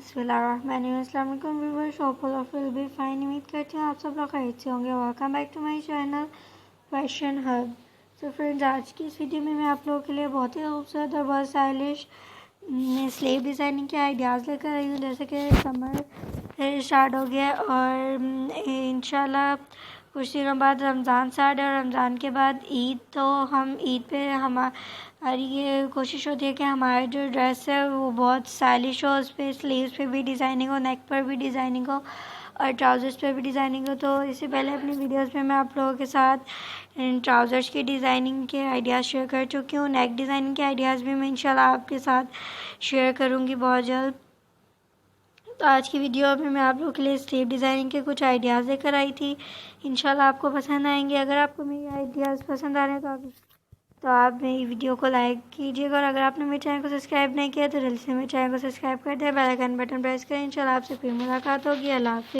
بسم اللہ الرحمن الرحیم. السلام علیکم viewers. Hope all of will be fine. امید کرتے ہیں آپ سب لوگ خیریت سے ہوں گے. Welcome back to my channel fashion hub. So friends, آج کی اس ویڈیو میں آپ لوگوں کے لیے بہت ہی خوبصورت اور بہت اسٹائلش سلیو ڈیزائننگ کے آئیڈیاز لے کر آئی ہوں. جیسے کہ سمر اسٹارٹ ہو گیا اور انشاءاللہ کچھ دنوں بعد رمضان اسٹارٹ ہے, اور رمضان کے بعد عید. تو ہم عید پہ ہماری یہ کوشش ہوتی ہے کہ ہماری جو ڈریس ہے وہ بہت اسٹائلش ہو, اس پہ سلیوز پہ بھی ڈیزائننگ ہو, نیک پر بھی ڈیزائننگ ہو اور ٹراؤزرس پہ بھی ڈیزائننگ ہو. تو اس سے پہلے اپنی ویڈیوز میں آپ لوگوں کے ساتھ ٹراؤزرس کی ڈیزائننگ کے آئیڈیاز شیئر کر چکی ہوں. نیک ڈیزائننگ کے آئیڈیاز بھی میں انشاءاللہ آپ کے ساتھ شیئر کروں گی بہت جلد. تو آج کی ویڈیو میں آپ لوگوں کے لیے سلیو ڈیزائننگ کے کچھ آئیڈیاز لے کر آئی تھی. انشاءاللہ آپ کو پسند آئیں گے. اگر آپ کو میری آئیڈیاز پسند آ رہے ہیں تو آپ میری ویڈیو کو لائک کیجیے گا, اور اگر آپ نے میرے چینل کو سبسکرائب نہیں کیا تو جلدی سے میرے چینل کو سبسکرائب کر دیں, بیل آئیکن بٹن پریس کریں. انشاءاللہ آپ سے پھر ملاقات ہوگی. اللہ حافظ.